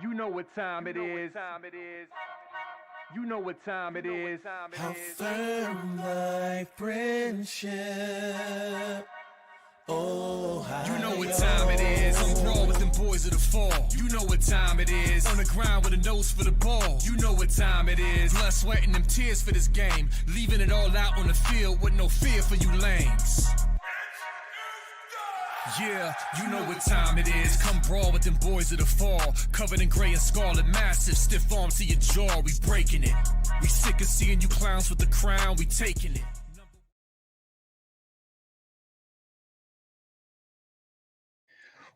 You know what time it is. You know what time it is. How firm like friendship. Oh, how You know what time it is. I'm raw with them boys of the fall. You know what time it is. On the ground with a nose for the ball. You know what time it is. Blood, sweat, and them tears for this game. Leaving it all out on the field with no fear for you lames. Yeah, you know what time it is. Come brawl with them boys of the fall. Covered in gray and scarlet, massive. Stiff arms to your jaw, we breaking it. We sick of seeing you clowns with the crown, we taking it.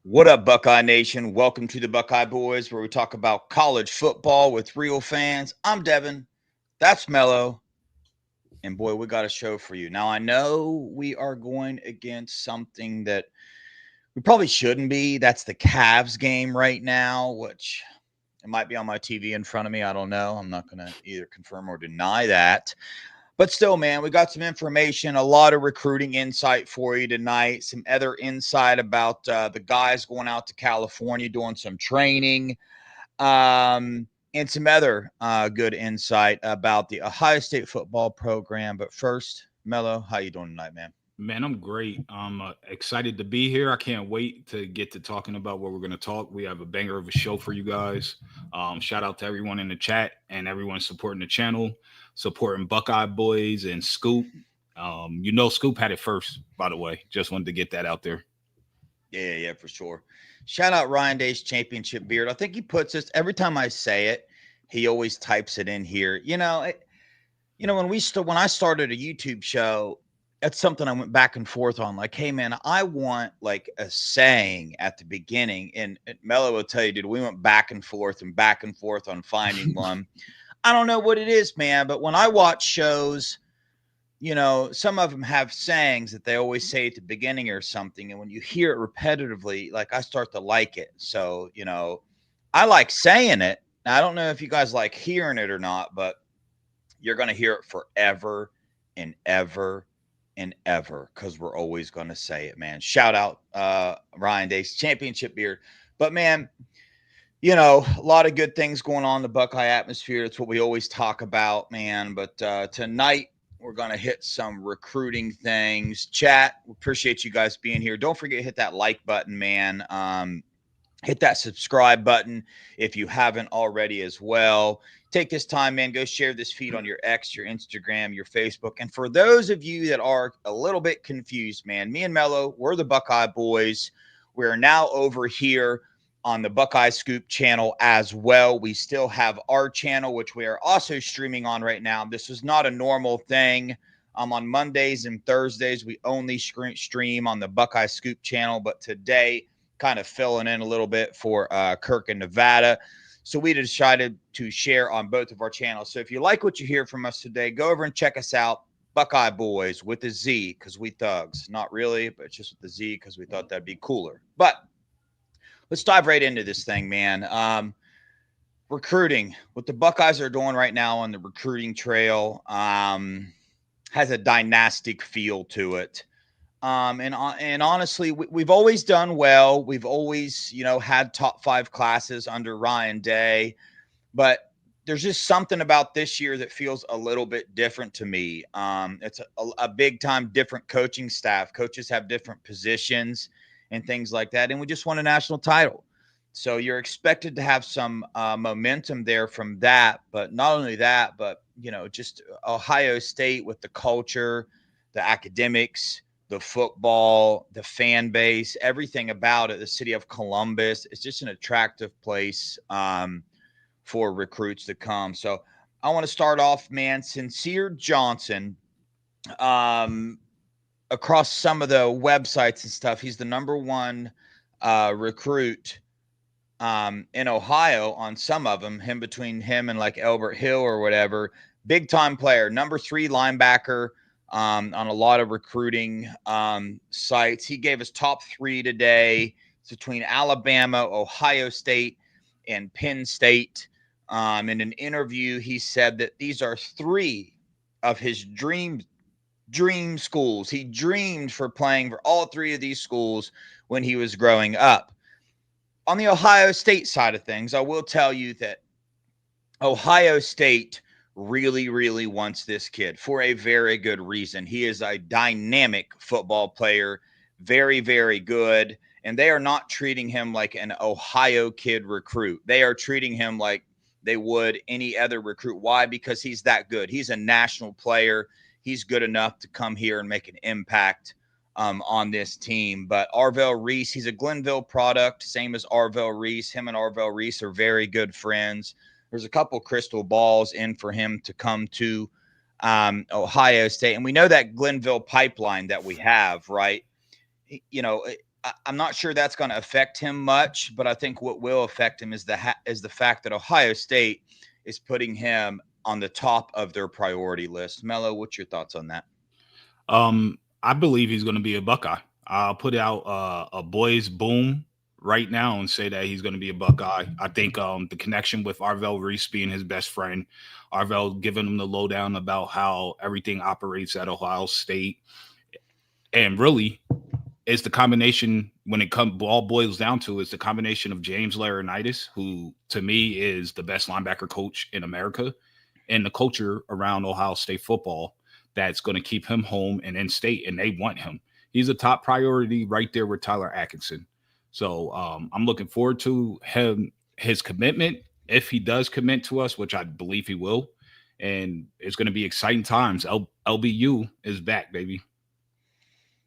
What up, Buckeye Nation? Welcome to the Buckeye Boys, where we talk about college football with real fans. I'm Devin. That's Mello. And boy, we got a show for you. Now, I know we are going against something that we probably shouldn't be. That's the Cavs game right now, which it might be on my TV in front of me. I don't know. I'm not going to either confirm or deny that. But still, man, we got some information, a lot of recruiting insight for you tonight, some other insight about the guys going out to California doing some training, and some other good insight about the Ohio State football program. But first, Mello, how you doing tonight, man? Man, I'm great. I'm excited to be here. I can't wait to get to talking about what we're going to talk. We have a banger of a show for you guys. Shout out to everyone in the chat and everyone supporting the channel, supporting Buckeye Boys and Scoop. Scoop had it first, by the way. Just wanted to get that out there. Yeah, for sure. Shout out Ryan Day's Championship Beard. I think he puts this every time I say it. He always types it in here. When I started a YouTube show, that's something I went back and forth on. Like, hey, man, I want like a saying at the beginning. And Mello will tell you, dude, we went back and forth on finding one. I don't know what it is, man. But when I watch shows, some of them have sayings that they always say at the beginning or something. And when you hear it repetitively, like I start to like it. So, I like saying it. Now, I don't know if you guys like hearing it or not, but you're going to hear it forever and ever and ever, because we're always going to say it, man. Shout out Ryan Day's Championship Beard. But man, a lot of good things going on in the Buckeye atmosphere. It's what we always talk about, man. But tonight we're going to hit some recruiting things. Chat, we appreciate you guys being here. Don't forget to hit that like button, man. Hit that subscribe button if you haven't already as well. Take this time, man. Go share this feed on your X, your Instagram, your Facebook. And for those of you that are a little bit confused, man, me and Mello, we're the Buckeye Boys. We're now over here on the Buckeye Scoop channel as well. We still have our channel, which we are also streaming on right now. This is not a normal thing. On Mondays and Thursdays, we only stream on the Buckeye Scoop channel. But today, kind of filling in a little bit for Kirk in Nevada. So we decided to share on both of our channels. So if you like what you hear from us today, go over and check us out. Buckeye Boys with a Z, because we thugs. Not really, but it's just with the Z because we thought that'd be cooler. But let's dive right into this thing, man. Recruiting. What the Buckeyes are doing right now on the recruiting trail has a dynastic feel to it. And honestly, we've always done well. We've always, had top 5 classes under Ryan Day, but there's just something about this year that feels a little bit different to me. It's a big time different coaching staff. Coaches have different positions and things like that. And we just won a national title. So you're expected to have some momentum there from that. But not only that, but, just Ohio State with the culture, the academics, the football, the fan base, everything about it, the city of Columbus. It's just an attractive place for recruits to come. So I want to start off, man. Sincere Johnson, across some of the websites and stuff, he's the number one recruit in Ohio on some of them, between him and like Elbert Hill or whatever. Big time player, number 3 linebacker. On a lot of recruiting sites. He gave us top 3 today. It's between Alabama, Ohio State, and Penn State. In an interview, he said that these are 3 of his dream schools. He dreamed for playing for all 3 of these schools when he was growing up. On the Ohio State side of things, I will tell you that Ohio State really, really wants this kid for a very good reason. He is a dynamic football player, very, very good. And they are not treating him like an Ohio kid recruit. They are treating him like they would any other recruit. Why? Because he's that good. He's a national player. He's good enough to come here and make an impact on this team. But Arvell Reese, he's a Glenville product, same as Arvell Reese. Him and Arvell Reese are very good friends. There's a couple crystal balls in for him to come to Ohio State. And we know that Glenville pipeline that we have, right? You know, I'm not sure that's going to affect him much, but I think what will affect him is the fact that Ohio State is putting him on the top of their priority list. Mello, what's your thoughts on that? I believe he's going to be a Buckeye. I'll put out a boys boom right now and say that he's going to be a Buckeye. I think the connection with Arvell Reese being his best friend, Arvell giving him the lowdown about how everything operates at Ohio State, and really it's the combination when it all boils down to is the combination of James Laurinaitis, who to me is the best linebacker coach in America, and the culture around Ohio State football that's going to keep him home and in state, and they want him. He's a top priority right there with Tyler Atkinson. So I'm looking forward to his commitment, if he does commit to us, which I believe he will. And it's going to be exciting times. LBU is back, baby.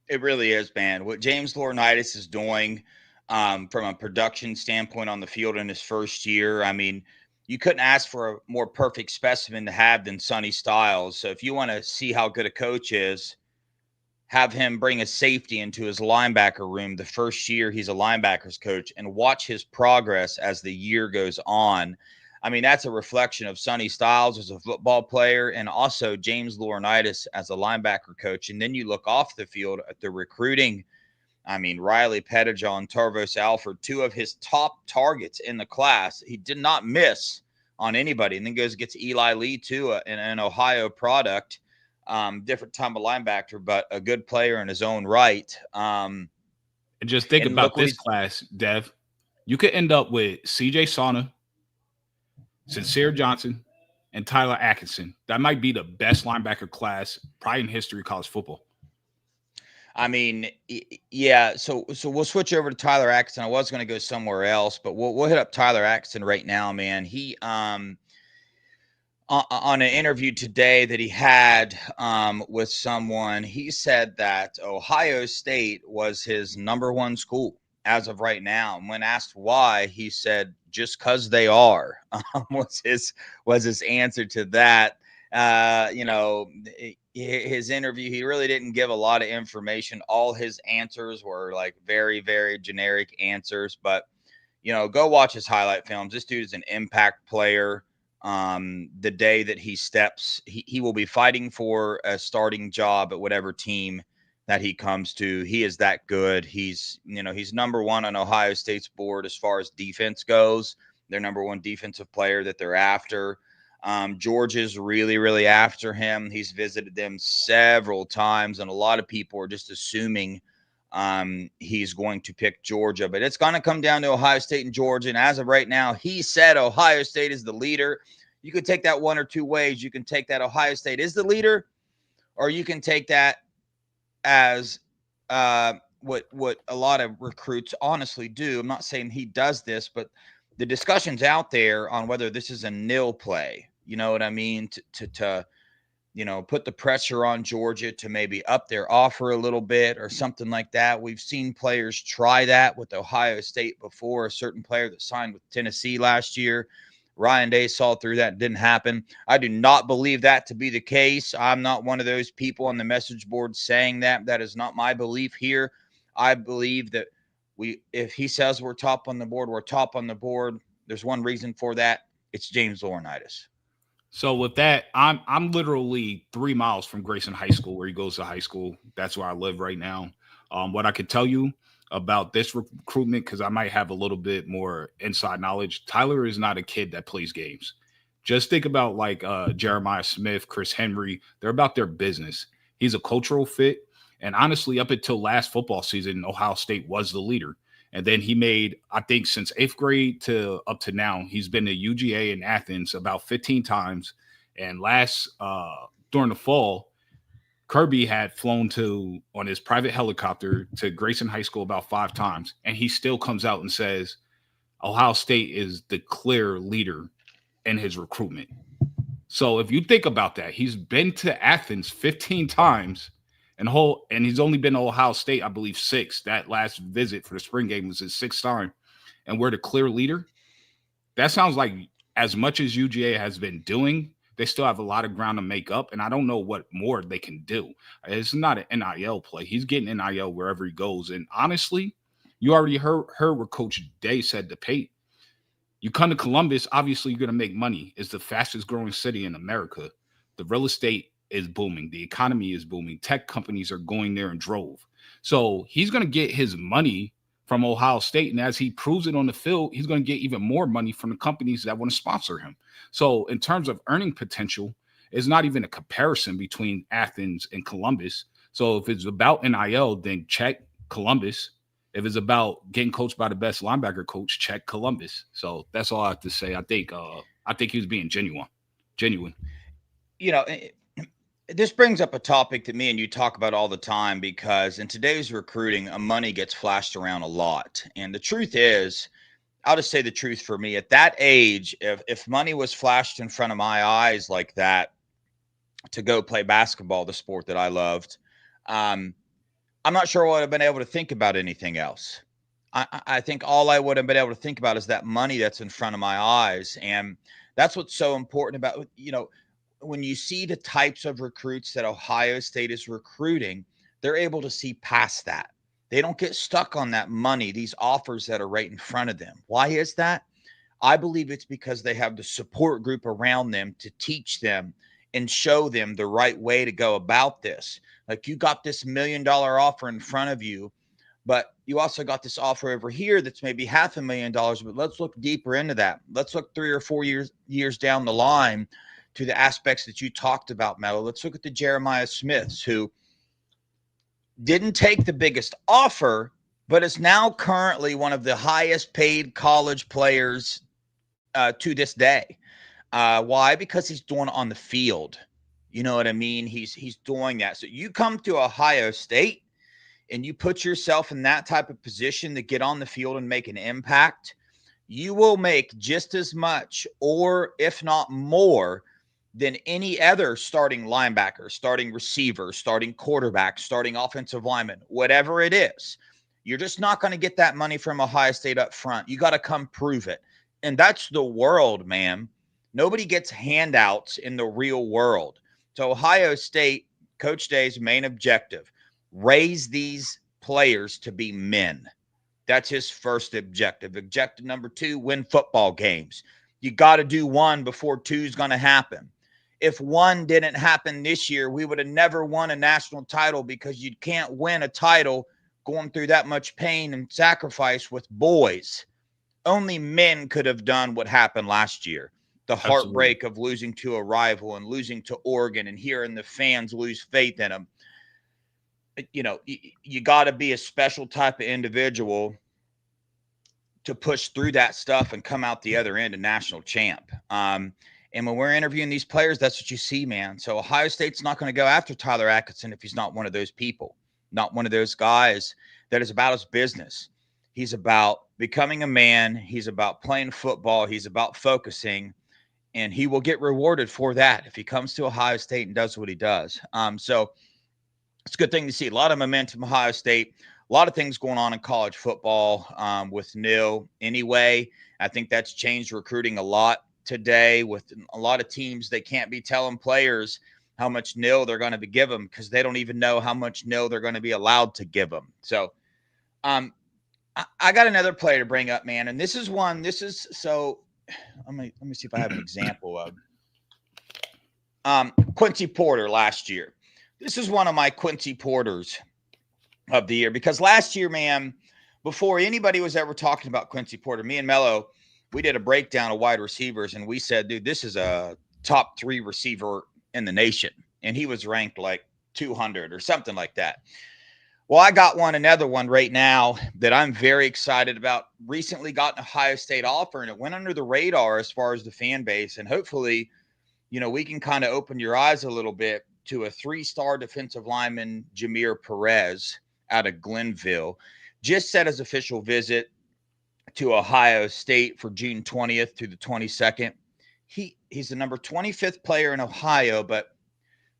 It really is, man. What James Laurinaitis is doing from a production standpoint on the field in his first year, I mean, you couldn't ask for a more perfect specimen to have than Sonny Styles. So if you want to see how good a coach is, have him bring a safety into his linebacker room the first year he's a linebackers coach and watch his progress as the year goes on. I mean, that's a reflection of Sonny Styles as a football player and also James Laurinaitis as a linebacker coach. And then you look off the field at the recruiting. I mean, Riley Pettijohn, Tarvos Alford, two of his top targets in the class. He did not miss on anybody. And then gets Eli Lee, too, an Ohio product. Different time of linebacker, but a good player in his own right. And just think about this class, Dev. You could end up with CJ Sauna, Sincere Johnson, and Tyler Atkinson. That might be the best linebacker class probably in history of college football. I mean, yeah. So we'll switch over to Tyler Atkinson. I was going to go somewhere else, but we'll hit up Tyler Atkinson right now, man. He on an interview today that he had with someone, he said that Ohio State was his number one school as of right now. And when asked why, he said, just because they are, was his answer to that. His interview, he really didn't give a lot of information. All his answers were like very, very generic answers. But, go watch his highlight films. This dude is an impact player. The day that he steps, he will be fighting for a starting job at whatever team that he comes to. He is that good. He's number one on Ohio State's board as far as defense goes. Their number one defensive player that they're after. Georgia's really, really after him. He's visited them several times, and a lot of people are just assuming he's going to pick Georgia, but it's going to come down to Ohio State and Georgia. And as of right now, he said Ohio State is the leader. You could take that one or two ways. You can take that Ohio State is the leader, or you can take that as what a lot of recruits honestly do. I'm not saying he does this, but the discussion's out there on whether this is a nil play. You know what I mean? To put the pressure on Georgia to maybe up their offer a little bit or something like that. We've seen players try that with Ohio State before. A certain player that signed with Tennessee last year, Ryan Day, saw through that. It didn't happen. I do not believe that to be the case. I'm not one of those people on the message board saying that. That is not my belief here. I believe that if he says we're top on the board, we're top on the board. There's one reason for that. It's James Laurinaitis. So with that, I'm literally 3 miles from Grayson High School, where he goes to high school. That's where I live right now. What I could tell you about this recruitment, because I might have a little bit more inside knowledge, Tyler is not a kid that plays games. Just think about like Jeremiah Smith, Chris Henry. They're about their business. He's a cultural fit. And honestly, up until last football season, Ohio State was the leader. And then he made, I think since 8th grade to up to now, he's been to UGA in Athens about 15 times. And during the fall, Kirby had flown on his private helicopter to Grayson High School about 5 times. And he still comes out and says Ohio State is the clear leader in his recruitment. So if you think about that, he's been to Athens 15 times and he's only been to Ohio State, I believe, 6. That last visit for the spring game was his 6th time. And we're the clear leader. That sounds like as much as UGA has been doing, they still have a lot of ground to make up. And I don't know what more they can do. It's not an NIL play. He's getting NIL wherever he goes. And honestly, you already heard what Coach Day said to Pate. You come to Columbus, obviously you're going to make money. It's the fastest growing city in America. The real estate is booming. The economy is booming. Tech companies are going there in drove. So he's going to get his money from Ohio State. And as he proves it on the field, he's going to get even more money from the companies that want to sponsor him. So in terms of earning potential, it's not even a comparison between Athens and Columbus. So if it's about NIL, then check Columbus. If it's about getting coached by the best linebacker coach, check Columbus. So that's all I have to say. I think he was being genuine. You know, this brings up a topic that me and you talk about all the time, because in today's recruiting, money gets flashed around a lot. And the truth is, I'll just say the truth for me. At that age, if money was flashed in front of my eyes like that to go play basketball, the sport that I loved, I'm not sure I would have been able to think about anything else. I think all I would have been able to think about is that money that's in front of my eyes. And that's what's so important about, you know, when you see the types of recruits that Ohio State is recruiting, they're able to see past that. They don't get stuck on that money, these offers that are right in front of them. Why is that? I believe it's because they have the support group around them to teach them and show them the right way to go about this. Like, you got this $1 million offer in front of you, but you also got this offer over here that's maybe $500,000. But let's look deeper into that. Let's look 3 or 4 years down the line to the aspects that you talked about, Mello. Let's look at the Jeremiah Smiths, who didn't take the biggest offer, but is now currently one of the highest paid college players to this day. Why? Because he's doing it on the field. You know what I mean? He's doing that. So you come to Ohio State and you put yourself in that type of position to get on the field and make an impact, you will make just as much, or if not more, than any other starting linebacker, starting receiver, starting quarterback, starting offensive lineman, whatever it is. You're just not going to get that money from Ohio State up front. You got to come prove it. And that's the world, man. Nobody gets handouts in the real world. So Ohio State, Coach Day's main objective, raise these players to be men. That's his first objective. Objective number 2, win football games. You got to do 1 before 2 is going to happen. If 1 didn't happen this year, we would have never won a national title, because you can't win a title going through that much pain and sacrifice with boys. Only men could have done what happened last year. The heartbreak of losing to a rival and losing to Oregon and hearing the fans lose faith in them. You know, you got to be a special type of individual to push through that stuff and come out the other end a national champ. And when we're interviewing these players, that's what you see, man. So Ohio State's not going to go after Tyler Atkinson if he's not one of those people, not one of those guys that is about his business. He's about becoming a man. He's about playing football. He's about focusing, and he will get rewarded for that if he comes to Ohio State and does what he does. So it's a good thing to see. A lot of momentum, Ohio State. A lot of things going on in college football with NIL anyway. I think that's changed recruiting a lot today, with a lot of teams. They can't be telling players how much NIL they're going to be give them, because they don't even know how much NIL they're going to be allowed to give them. So I got another player to bring up, man. And this is so let me see if I have an example of Quincy Porter last year. This is one of my Quincy Porters of the year, because last year, man, before anybody was ever talking about Quincy Porter, me and Mello, we did a breakdown of wide receivers, and we said, dude, this is a top 3 receiver in the nation. And he was ranked like 200 or something like that. Well, I got another one right now that I'm very excited about. Recently got an Ohio State offer, and it went under the radar as far as the fan base. And hopefully, we can kind of open your eyes a little bit to a 3-star defensive lineman, Jameer Perez, out of Glenville. Just set his official visit to Ohio State for June 20th through the 22nd. He's the number 25th player in Ohio, but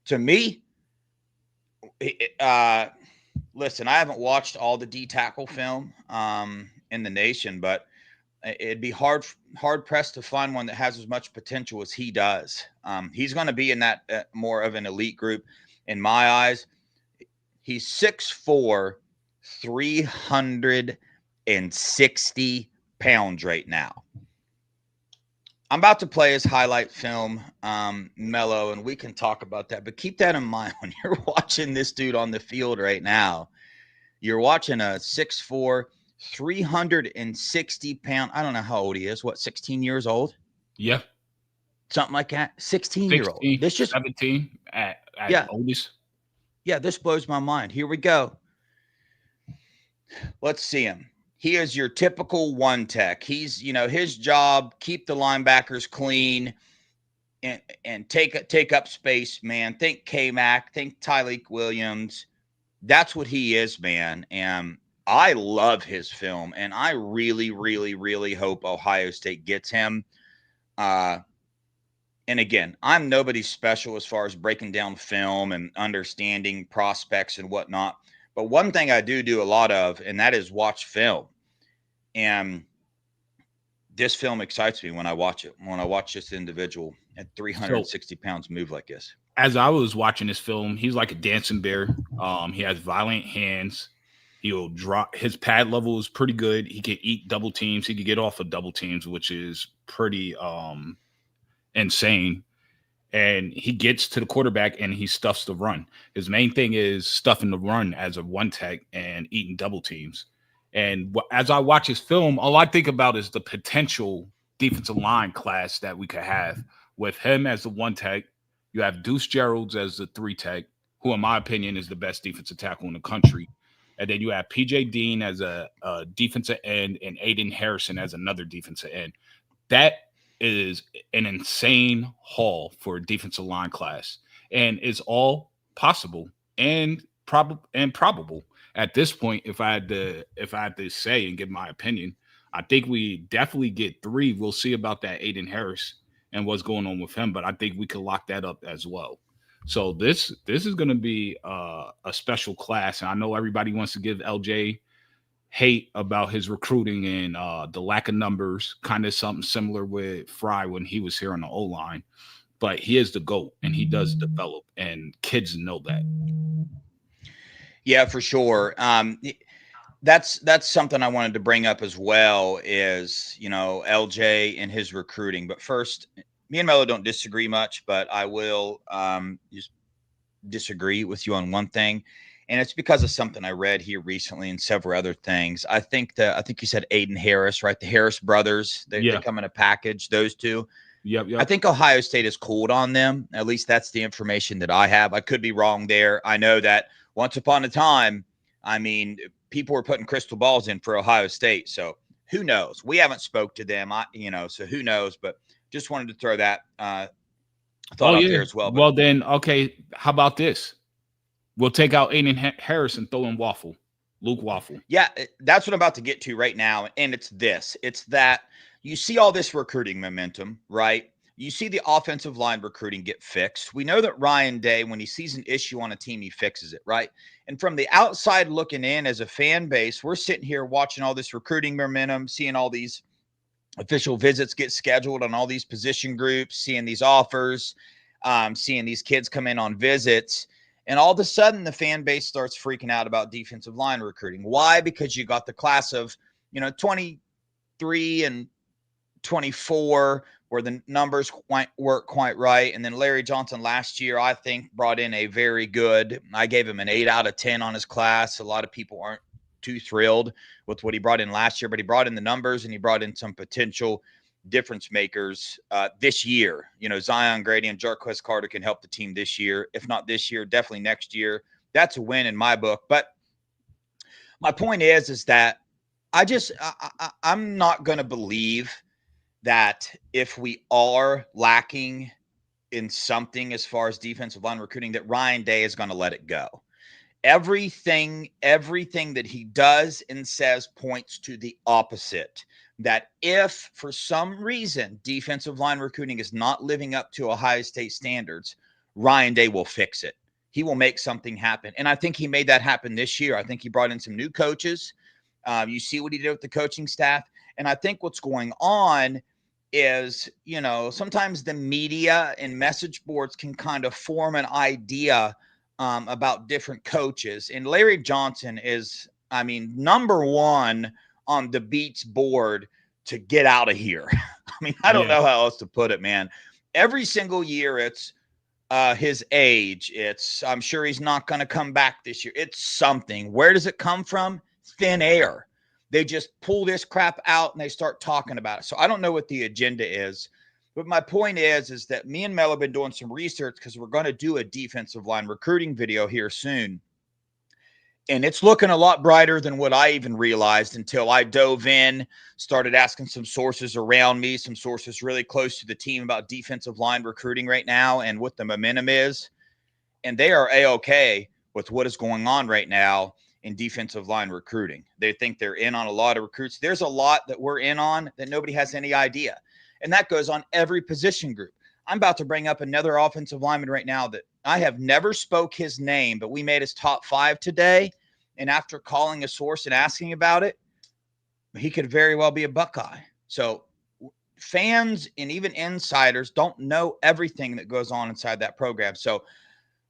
to me, listen, I haven't watched all the D-tackle film in the nation, but it'd be hard pressed to find one that has as much potential as he does. He's going to be in that more of an elite group in my eyes. He's 6'4", 360 pounds right now. I'm about to play his highlight film, Mello, and we can talk about that. But keep that in mind when you're watching this dude on the field right now. You're watching a 6'4", 360-pound. I don't know how old he is. What, 16 years old? Yeah. Something like that. 16-year-old. This just 17 at oldest. Yeah, this blows my mind. Here we go. Let's see him. He is your typical one tech. He's, his job, keep the linebackers clean and take up space, man. Think K-Mac, think Tyleek Williams. That's what he is, man. And I love his film, and I really, really, really hope Ohio State gets him. And again, I'm nobody special as far as breaking down film and understanding prospects and whatnot. But one thing I do a lot of, and that is watch film. And this film excites me when I watch it, when I watch this individual at 360 pounds move like this. As I was watching this film, he's like a dancing bear. He has violent hands. He'll drop. His pad level is pretty good. He can eat double teams. He can get off of double teams, which is pretty insane. And he gets to the quarterback and he stuffs the run. His main thing is stuffing the run as a one tech and eating double teams. And as I watch his film, all I think about is the potential defensive line class that we could have with him as the one tech. You have Deuce Geralds as the 3 tech, who in my opinion is the best defensive tackle in the country. And then you have PJ Dean as a defensive end and Aiden Harrison as another defensive end. That is an insane haul for a defensive line class, and it's all possible and probable at this point. If I had to say and give my opinion, I think we definitely get 3. We'll see about that Aiden Harris and what's going on with him, but I think we could lock that up as well. So this is going to be a special class, and I know everybody wants to give LJ hate about his recruiting and the lack of numbers, kind of something similar with Fry when he was here on the O-line. But he is the GOAT, and he does develop, and kids know that. Yeah, for sure. That's something I wanted to bring up as well is, LJ and his recruiting. But first, me and Mello don't disagree much, but I will just disagree with you on one thing. And it's because of something I read here recently and several other things. I think you said Aiden Harris, right? The Harris brothers, they come in a package, those two. Yep. I think Ohio State has cooled on them. At least that's the information that I have. I could be wrong there. I know that once upon a time, people were putting crystal balls in for Ohio State. So who knows? We haven't spoke to them, so who knows? But just wanted to throw that thought out there as well. But, well, then, okay, how about this? We'll take out Aiden Harris and throw in Luke Waffle. Yeah, that's what I'm about to get to right now. And it's this. It's that you see all this recruiting momentum, right? You see the offensive line recruiting get fixed. We know that Ryan Day, when he sees an issue on a team, he fixes it, right? And from the outside looking in as a fan base, we're sitting here watching all this recruiting momentum, seeing all these official visits get scheduled on all these position groups, seeing these offers, seeing these kids come in on visits. And all of a sudden, the fan base starts freaking out about defensive line recruiting. Why? Because you got the class of, 23 and 24, where the numbers weren't quite right. And then Larry Johnson last year, I think, brought in a very good, I gave him an 8 out of 10 on his class. A lot of people aren't too thrilled with what he brought in last year, but he brought in the numbers and he brought in some potential difference makers this year. Zion Grady and Jarquez Carter can help the team this year. If not this year, definitely next year. That's a win in my book. But My point is that I'm not going to believe that if we are lacking in something as far as defensive line recruiting, that Ryan Day is going to let it go. Everything that he does and says points to the opposite. That if for some reason defensive line recruiting is not living up to Ohio State standards, Ryan Day will fix it. He will make something happen. And I think he made that happen this year. I think he brought in some new coaches. You see what he did with the coaching staff. And I think what's going on is, sometimes the media and message boards can kind of form an idea about different coaches. And Larry Johnson is, number one on the Beats board to get out of here. I don't know how else to put it, man. Every single year it's his age. I'm sure he's not going to come back this year. It's something. Where does it come from? Thin air. They just pull this crap out and they start talking about it. So I don't know what the agenda is. But my point is that me and Mel have been doing some research because we're going to do a defensive line recruiting video here soon. And it's looking a lot brighter than what I even realized until I dove in, started asking some sources around me, some sources really close to the team about defensive line recruiting right now and what the momentum is. And they are A-okay with what is going on right now in defensive line recruiting. They think they're in on a lot of recruits. There's a lot that we're in on that nobody has any idea. And that goes on every position group. I'm about to bring up another offensive lineman right now that I have never spoke his name, but we made his top 5 today. And after calling a source and asking about it, he could very well be a Buckeye. So fans and even insiders don't know everything that goes on inside that program. So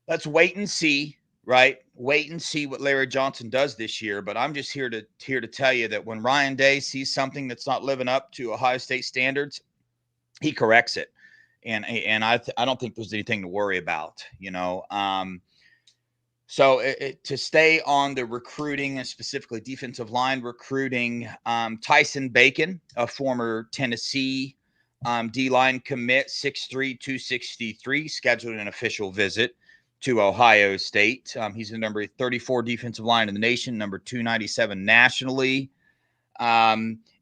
let's wait and see, right? Wait and see what Larry Johnson does this year. But I'm just here to tell you that when Ryan Day sees something that's not living up to Ohio State standards, he corrects it. And I don't think there's anything to worry about, So to stay on the recruiting and specifically defensive line recruiting, Tyson Bacon, a former Tennessee D-line commit, 6'3", 263, scheduled an official visit to Ohio State. He's the number 34 defensive line in the nation, number 297 nationally.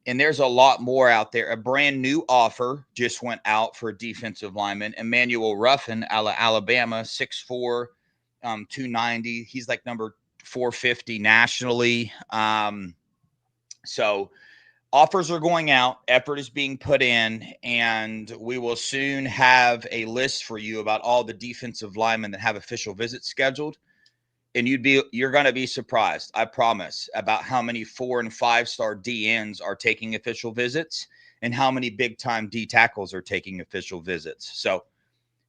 And there's a lot more out there. A brand new offer just went out for a defensive lineman, Emmanuel Ruffin, Alabama, 6'4", 290. He's like number 450 nationally. So offers are going out. Effort is being put in, and we will soon have a list for you about all the defensive linemen that have official visits scheduled. And you're going to be surprised, I promise, about how many 4- and 5-star DNs are taking official visits and how many big-time D tackles are taking official visits. So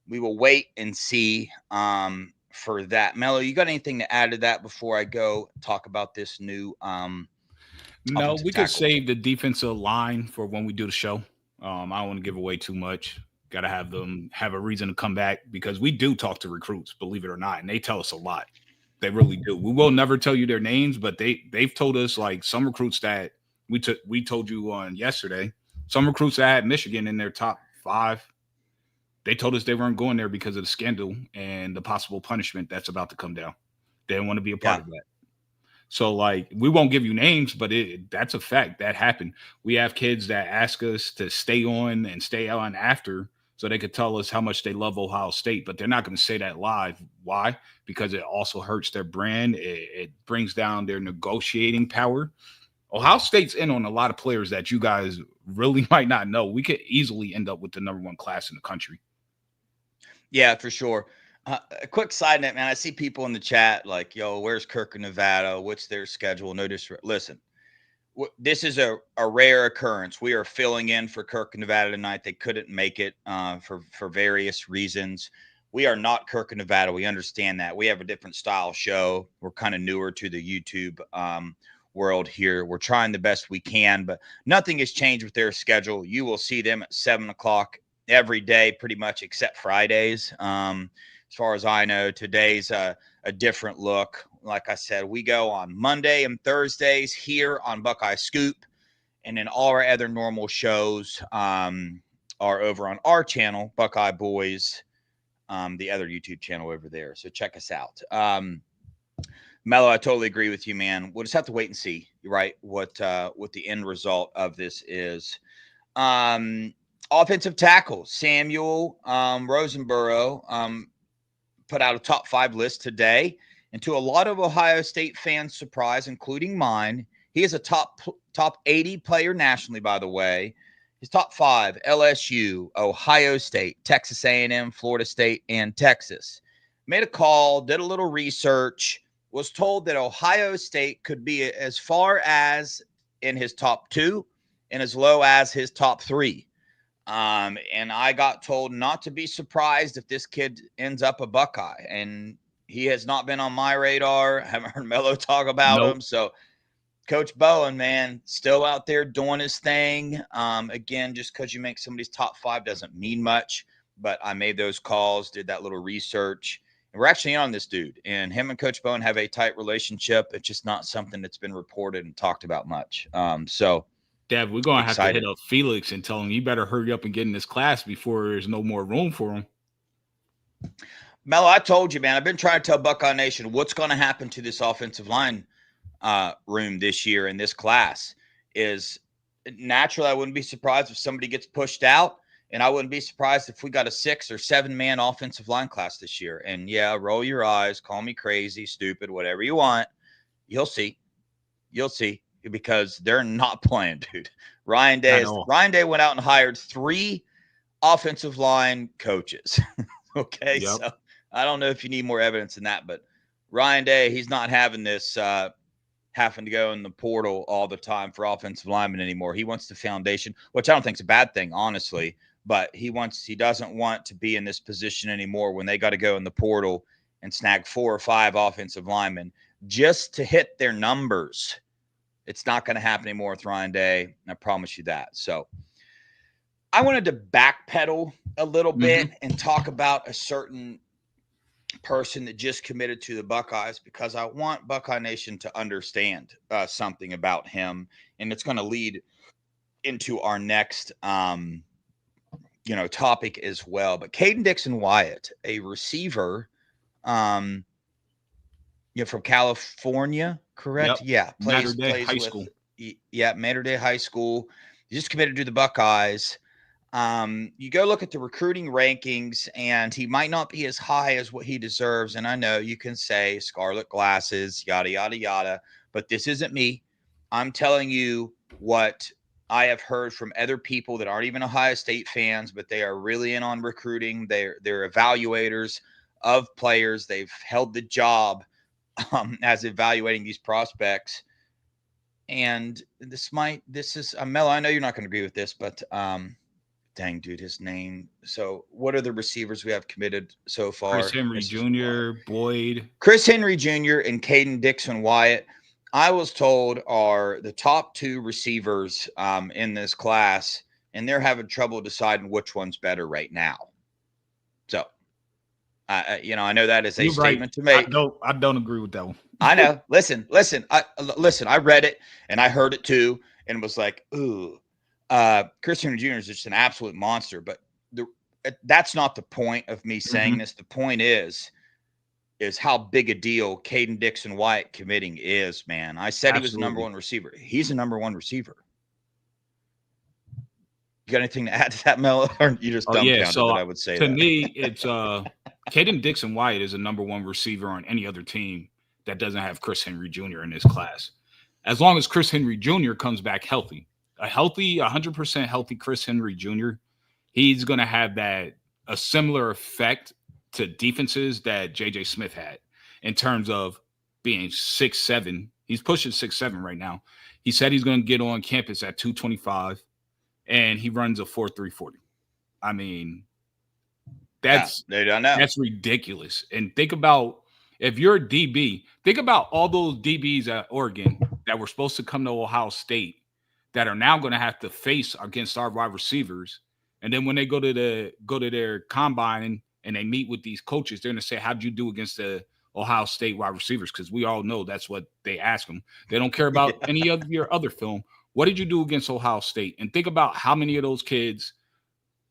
we will wait and see for that. Mello, you got anything to add to that before I go talk about this new No, we could save the defensive line for when we do the show. I don't want to give away too much. Got to have them have a reason to come back because we do talk to recruits, believe it or not, and they tell us a lot. They really do. We will never tell you their names, but they've told us, like, some recruits that we told you on yesterday, some recruits that had Michigan in their top 5, they told us they weren't going there because of the scandal and the possible punishment that's about to come down. They didn't want to be a part of that. So, like, we won't give you names, but that's a fact. That happened. We have kids that ask us to stay on and stay on after so they could tell us how much they love Ohio State, but they're not going to say that live. Why? Because it also hurts their brand. It brings down their negotiating power. Ohio State's in on a lot of players that you guys really might not know. We could easily end up with the number 1 class in the country. Yeah, for sure. A quick side note, man. I see people in the chat like, yo, where's Kirk in Nevada? What's their schedule? No disrespect. Listen, this is a rare occurrence. We are filling in for Kirk in Nevada tonight. They couldn't make it for various reasons. We are not Kirk in Nevada. We understand that. We have a different style show. We're kind of newer to the YouTube world here. We're trying the best we can, but nothing has changed with their schedule. You will see them at 7 o'clock every day, pretty much except Fridays. As far as I know, today's a different look. Like I said, we go on Monday and Thursdays here on Buckeye Scoop, and then all our other normal shows are over on our channel, Buckeye Boys, the other YouTube channel over there. So check us out. Mello, I totally agree with you, man. We'll just have to wait and see, right? What the end result of this is. Offensive tackle Samuel Rosenborough put out a top 5 list today, and to a lot of Ohio State fans' surprise, including mine, he is a top 80 player nationally. By the way, his top 5: LSU, Ohio State, Texas A&M, Florida State, and Texas. Made a call, did a little research. Was told that Ohio State could be as far as in his top 2 and as low as his top 3. And I got told not to be surprised if this kid ends up a Buckeye. And he has not been on my radar. I haven't heard Mello talk about him. So Coach Bowen, man, still out there doing his thing. Again, just because you make somebody's top 5 doesn't mean much. But I made those calls, did that little research. We're actually on this dude, and him and Coach Bowen have a tight relationship. It's just not something that's been reported and talked about much. So, Dev, we're going to have to hit up Felix and tell him you better hurry up and get in this class before there's no more room for him. Mello, I told you, man, I've been trying to tell Buckeye Nation what's going to happen to this offensive line room this year in this class is naturally I wouldn't be surprised if somebody gets pushed out. And I wouldn't be surprised if we got a 6 or 7 man offensive line class this year. And yeah, roll your eyes, call me crazy, stupid, whatever you want. You'll see. You'll see, because they're not playing, dude. Ryan Day went out and hired 3 offensive line coaches. Okay. Yep. So I don't know if you need more evidence than that, but Ryan Day, he's not having this having to go in the portal all the time for offensive linemen anymore. He wants the foundation, which I don't think is a bad thing, honestly. But he doesn't want to be in this position anymore when they got to go in the portal and snag 4 or 5 offensive linemen just to hit their numbers. It's not going to happen anymore with Ryan Day. I promise you that. So I wanted to backpedal a little bit and talk about a certain person that just committed to the Buckeyes, because I want Buckeye Nation to understand something about him. And it's going to lead into our next topic as well. But Caden Dixon-Wyatt, a receiver, from California, correct? Yep. Yeah. Mater Dei High School. Yeah, Mater Dei High School. He just committed to the Buckeyes. You go look at the recruiting rankings, and he might not be as high as what he deserves. And I know you can say scarlet glasses, yada, yada, yada, but this isn't me. I'm telling you what I have heard from other people that aren't even Ohio State fans, but they are really in on recruiting. They're evaluators of players. They've held the job as evaluating these prospects. And this is Mello, I know you're not going to agree with this, but dang, dude, his name. So what are the receivers we have committed so far? Chris Henry Jr., Boyd. Chris Henry Jr. and Caden Dixon-Wyatt, I was told, are the top 2 receivers in this class, and they're having trouble deciding which one's better right now. So, I know that is a statement to make. I don't agree with that one. I know. Listen. I read it and I heard it too, and was like, ooh. Chris Henry Jr. is just an absolute monster, but that's not the point of me saying this. The point is how big a deal Caden Dixon-Wyatt committing is, man. I said He was the number 1 receiver. He's the number 1 receiver. You got anything to add to that, Mello? Or you just dumbfounded that I would say that? To me, it's Caden Dixon-Wyatt is a number 1 receiver on any other team that doesn't have Chris Henry Jr. in this class. As long as Chris Henry Jr. comes back healthy. A 100% healthy Chris Henry Jr., he's going to have a similar effect to defenses that J.J. Smith had in terms of being 6'7". He's pushing 6'7" right now. He said he's going to get on campus at 225, and he runs a 4.3 40. I mean, that's ridiculous. And think about, if you're a DB, think about all those DBs at Oregon that were supposed to come to Ohio State that are now going to have to face against our wide receivers. And then when they go to their combine and they meet with these coaches, they're going to say, how'd you do against the Ohio State wide receivers? Because we all know that's what they ask them. They don't care about any of your other film. What did you do against Ohio State? And think about how many of those kids'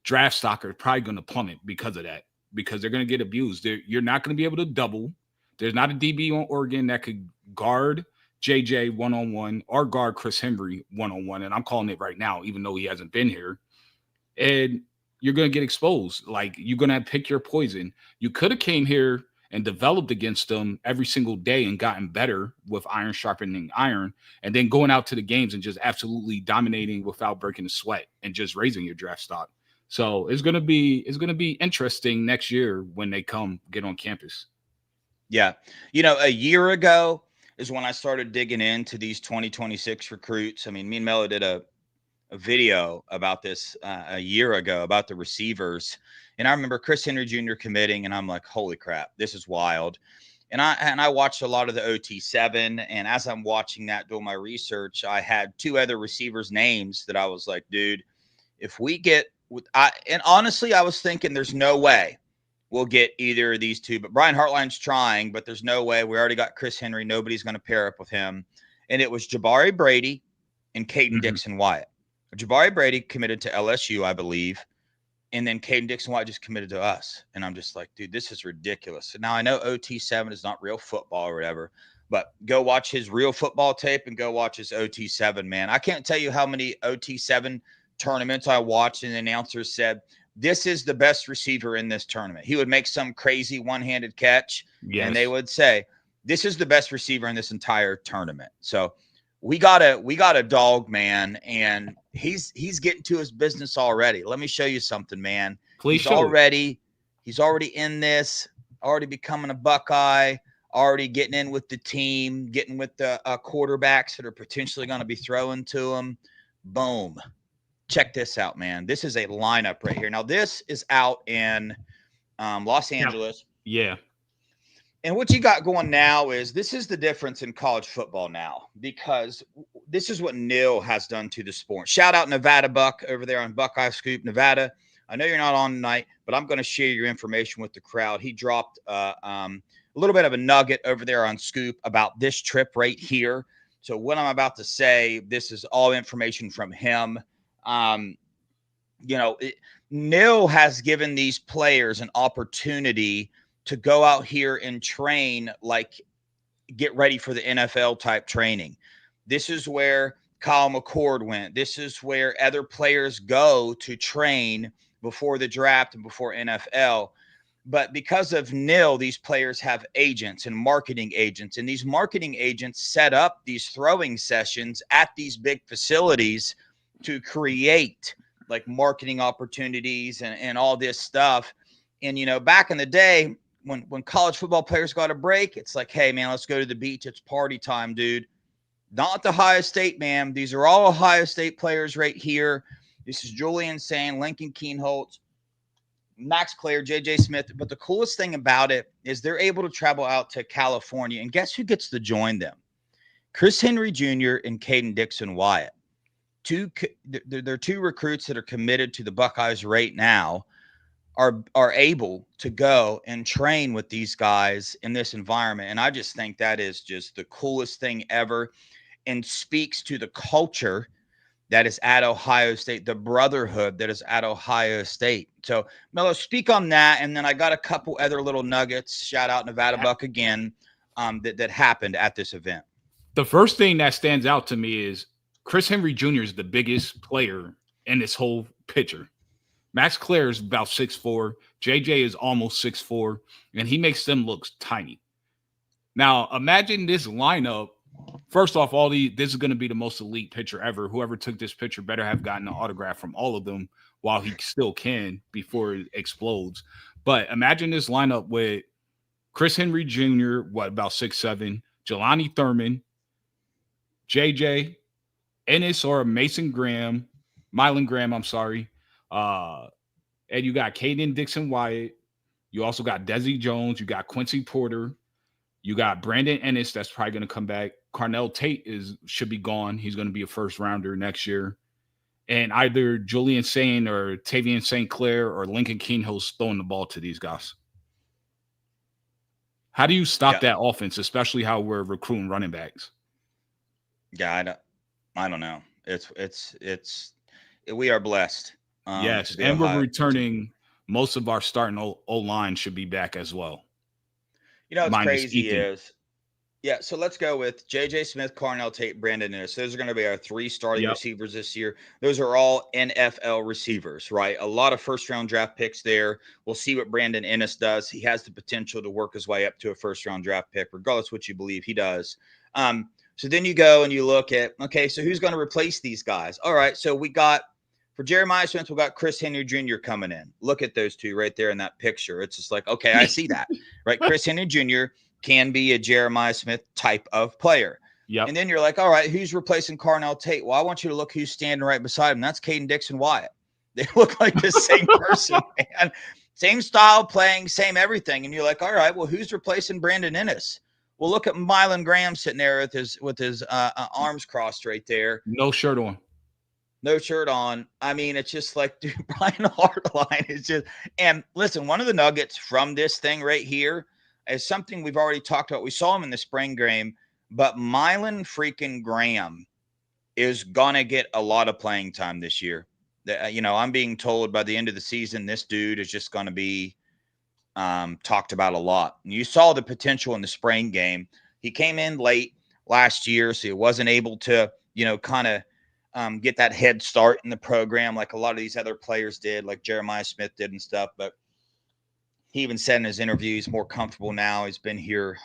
draft stock are probably going to plummet because of that, because they're going to get abused. You're not going to be able to double. There's not a DB on Oregon that could guard JJ one-on-one or guard Chris Henry one-on-one. And I'm calling it right now, even though he hasn't been here. And you're going to get exposed. Like, you're going to pick your poison. You could have came here and developed against them every single day and gotten better with iron sharpening iron, and then going out to the games and just absolutely dominating without breaking a sweat and just raising your draft stock. So it's going to be interesting next year when they come get on campus. Yeah. You know, a year ago is when I started digging into these 2026 recruits. I mean, me and Mello did a video about this a year ago about the receivers. And I remember Chris Henry Jr. committing, and I'm like, holy crap, this is wild. And I watched a lot of the OT7. And as I'm watching that, doing my research, I had two other receivers' names that I was like, dude, if we get and honestly, I was thinking there's no way we'll get either of these two. But Brian Hartline's trying, but there's no way. We already got Chris Henry. Nobody's going to pair up with him. And it was Jabari Brady and Caden Dixon Wyatt. Jabari Brady committed to LSU, I believe. And then Caden Dixon Wyatt just committed to us. And I'm just like, dude, this is ridiculous. Now, I know OT7 is not real football or whatever, but go watch his real football tape and go watch his OT7, man. I can't tell you how many OT7 tournaments I watched, and the announcer said, this is the best receiver in this tournament. He would make some crazy one-handed catch, and they would say, this is the best receiver in this entire tournament. So we got a dog, man, and he's getting to his business already. Let me show you something, man. He's already in this, already becoming a Buckeye, already getting in with the team, getting with the quarterbacks that are potentially going to be throwing to him. Boom. Check this out, man. This is a lineup right here. Now, this is out in Los Angeles. Yeah. And what you got going now is this is the difference in college football now, because this is what Neil has done to the sport. Shout out Nevada Buck over there on Buckeye Scoop, Nevada. I know you're not on tonight, but I'm going to share your information with the crowd. He dropped a little bit of a nugget over there on Scoop about this trip right here. So what I'm about to say, this is all information from him. Neil has given these players an opportunity to go out here and train, like get ready for the NFL type training. This is where Kyle McCord went. This is where other players go to train before the draft and before NFL. But because of Neil, these players have agents and marketing agents, and these marketing agents set up these throwing sessions at these big facilities to create like marketing opportunities and all this stuff. And, back in the day, when college football players got a break, it's like, hey, man, let's go to the beach. It's party time, dude. Not the Ohio State, man. These are all Ohio State players right here. This is Julian Sayin, Lincoln Keenholz, Max Clare, J.J. Smith. But the coolest thing about it is they're able to travel out to California. And guess who gets to join them? Chris Henry Jr. and Caden Dixon Wyatt. They're two recruits that are committed to the Buckeyes right now, are able to go and train with these guys in this environment. And I just think that is just the coolest thing ever, and speaks to the culture that is at Ohio State, the brotherhood that is at Ohio State. So, Mello, speak on that. And then I got a couple other little nuggets. Shout out Nevada Buck again, that happened at this event. The first thing that stands out to me is Chris Henry Jr. is the biggest player in this whole picture. Max Clare is about 6'4". JJ is almost 6'4", and he makes them look tiny. Now, imagine this lineup. First off, this is going to be the most elite picture ever. Whoever took this picture better have gotten an autograph from all of them while he still can before it explodes. But imagine this lineup with Chris Henry Jr., about 6'7", Jelani Thurman, JJ, Ennis or Mason Graham, Mylan Graham, I'm sorry. And you got Caden Dixon Wyatt. You also got Desi Jones. You got Quincy Porter. You got Brandon Ennis. That's probably going to come back. Carnell Tate should be gone. He's going to be a first rounder next year. And either Julian Sayin or Tavian St. Clair or Lincoln Keenholz throwing the ball to these guys. How do you stop that offense, especially how we're recruiting running backs? Yeah, I don't know. We are blessed. Yes, and we're returning most of our starting O-line should be back as well. You know what's minus crazy Ethan. is, yeah, so let's go with J.J. Smith, Carnell Tate, Brandon Innes. Those are going to be our 3 starting receivers this year. Those are all NFL receivers, right? A lot of first-round draft picks there. We'll see what Brandon Innes does. He has the potential to work his way up to a first-round draft pick, regardless what you believe he does. So then you go and you look at, okay, so who's going to replace these guys? All right, so we got, for Jeremiah Smith, we got Chris Henry Jr. coming in. Look at those two right there in that picture. It's just like, okay, I see that, right? Chris Henry Jr. can be a Jeremiah Smith type of player. Yep. And then you're like, all right, who's replacing Carnell Tate? Well, I want you to look who's standing right beside him. That's Caden Dixon Wyatt. They look like the same person, man. Same style playing, same everything. And you're like, all right, well, who's replacing Brandon Innes? Well, look at Mylan Graham sitting there with his arms crossed right there. No shirt on. No shirt on. I mean, it's just like, dude, Brian Hartline is just, and listen, one of the nuggets from this thing right here is something we've already talked about. We saw him in the spring game, but Mylan freaking Graham is going to get a lot of playing time this year. You know, I'm being told by the end of the season, this dude is just going to be talked about a lot. And you saw the potential in the spring game. He came in late last year, so he wasn't able to, you know, kind of get that head start in the program like a lot of these other players did, like Jeremiah Smith did and stuff. But he even said in his interview he's more comfortable now. He's been here,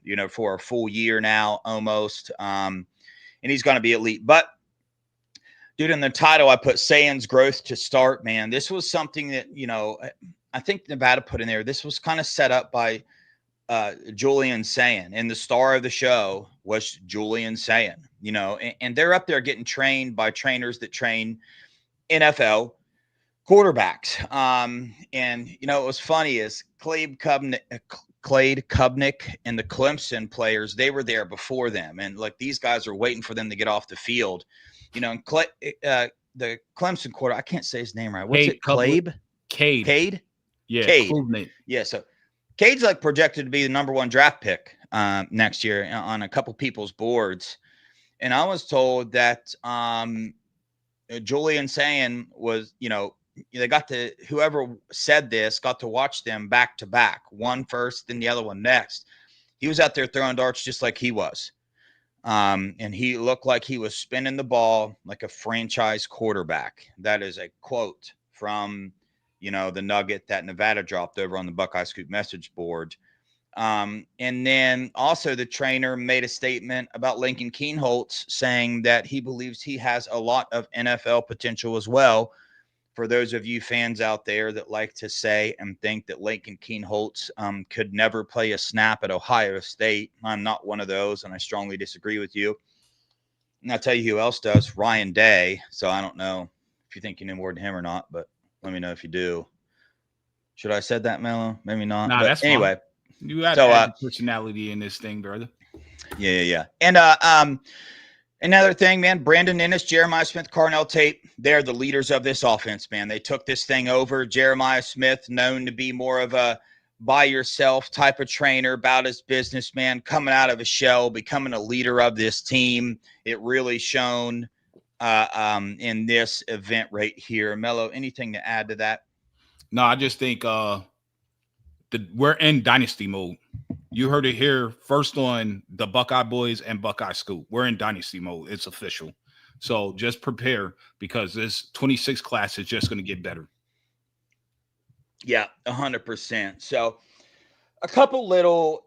you know, for a full year now almost, and he's going to be elite. But, dude, in the title I put Sayin's growth to start, man. This was something that, you know, I think Nevada put in there. This was kind of set up by Julian Sayin, and the star of the show was Julian Sayin, you know, and they're up there getting trained by trainers that train NFL quarterbacks. And, you know, what was funny is Clade Kubnick and the Clemson players, they were there before them. And like, these guys are waiting for them to get off the field, you know, and the Clemson quarter, I can't say his name right. What's it? Cade? Yeah. Cade. Yeah. So Cade's like projected to be the #1 draft pick next year on a couple people's boards. And I was told that Julian Sayin was, you know, they got to, whoever said this got to watch them back to back, one first, then the other one next. He was out there throwing darts just like he was. And he looked like he was spinning the ball like a franchise quarterback. That is a quote from, you know, the nugget that Nevada dropped over on the Buckeye Scoop message board. And then also the trainer made a statement about Lincoln Kienholz saying that he believes he has a lot of NFL potential as well. For those of you fans out there that like to say and think that Lincoln Kienholz could never play a snap at Ohio State, I'm not one of those, and I strongly disagree with you. And I'll tell you who else does, Ryan Day. So I don't know if you think you know more than him or not, but let me know if you do. Should I have said that, Mello? Maybe not. Nah, but that's anyway. Fine. You got to add personality in this thing, brother. Yeah. And another thing, man, Brandon Innes, Jeremiah Smith, Carnell Tate, they're the leaders of this offense, man. They took this thing over. Jeremiah Smith, known to be more of a by-yourself type of trainer, about his business, man, coming out of a shell, becoming a leader of this team. It really shone in this event right here. Mello, anything to add to that? No, I just think we're in dynasty mode. You heard it here first on the Buckeye Boys and Buckeye Scoop. We're in dynasty mode. It's official. So just prepare, because this 26 class is just going to get better. Yeah, 100%. So a couple little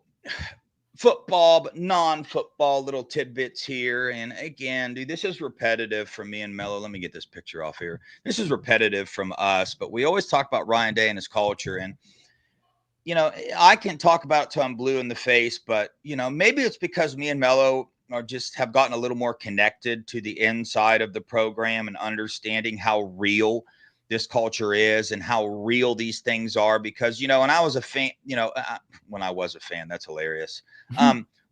football, but non-football little tidbits here. And again, dude, this is repetitive from me and Mello. Let me get this picture off here. This is repetitive from us, but we always talk about Ryan Day and his culture. And, you know, I can talk about it till I'm blue in the face, but, you know, maybe it's because me and Mello are just have gotten a little more connected to the inside of the program and understanding how real this culture is and how real these things are. Because, you know, when I was a fan, that's hilarious.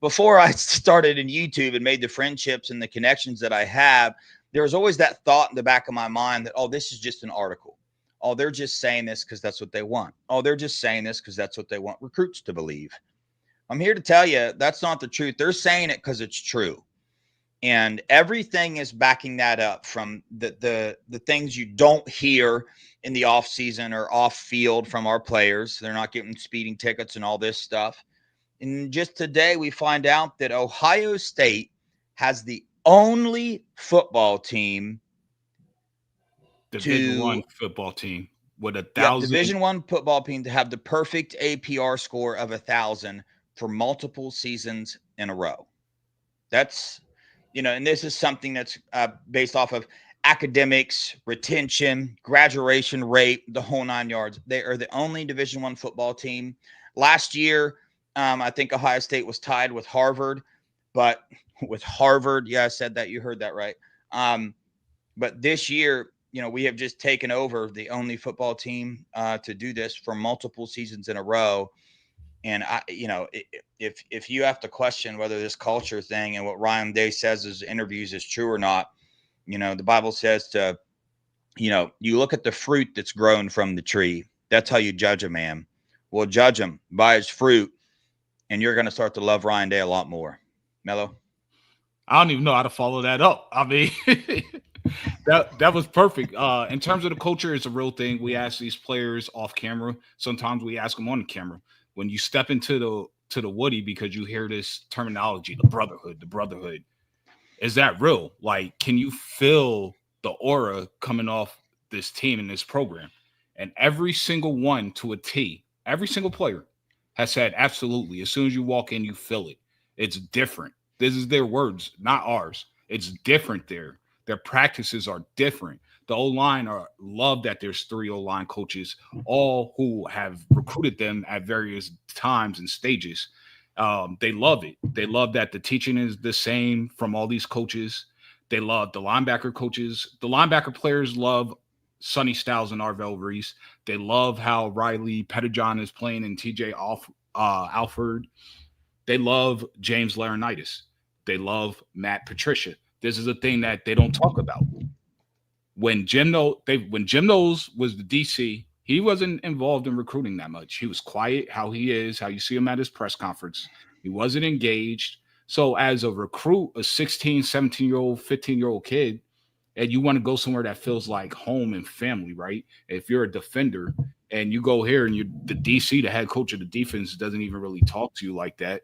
Before I started in YouTube and made the friendships and the connections that I have, there was always that thought in the back of my mind that, oh, this is just an article. Oh, they're just saying this because that's what they want. Oh, they're just saying this because that's what they want recruits to believe. I'm here to tell you that's not the truth. They're saying it because it's true. And everything is backing that up, from the things you don't hear in the off season or off field from our players. They're not getting speeding tickets and all this stuff. And just today, we find out that Ohio State has the only football team Division One football team with 1,000. Division One football team to have the perfect APR score of 1,000 for multiple seasons in a row. That's, and this is something that's based off of academics, retention, graduation rate, the whole 9 yards. They are the only Division One football team. Last year, I think Ohio State was tied with Harvard, but with Harvard, yeah, I said that. You heard that right. But this year, we have just taken over the only football team to do this for multiple seasons in a row. And if you have to question whether this culture thing and what Ryan Day says in his interviews is true or not, the Bible says to, you look at the fruit that's grown from the tree. That's how you judge a man. Well, judge him by his fruit, and you're going to start to love Ryan Day a lot more. Mello? I don't even know how to follow that up. I mean, that was perfect. In terms of the culture, it's a real thing. We ask these players off camera. Sometimes we ask them on the camera. When you step into the Woody, because you hear this terminology, the brotherhood, is that real? Like, can you feel the aura coming off this team and this program? And every single one to a T, every single player has said absolutely. As soon as you walk in, you feel it. It's different. This is their words, not ours. It's different there. Their practices are different. The O-line love that there's 3 O-line coaches, all who have recruited them at various times and stages. They love it. They love that the teaching is the same from all these coaches. They love the linebacker coaches. The linebacker players love Sonny Styles and Arvell Reese. They love how Riley Pettijohn is playing and TJ Alford. They love James Laurinaitis. They love Matt Patricia. This is a thing that they don't talk about. When Jim Knowles was the DC, he wasn't involved in recruiting that much. He was quiet, how he is, how you see him at his press conference. He wasn't engaged. So as a recruit, a 16, 17-year-old, 15-year-old kid, and you want to go somewhere that feels like home and family, right? If you're a defender and you go here and you're the DC, the head coach of the defense, doesn't even really talk to you like that.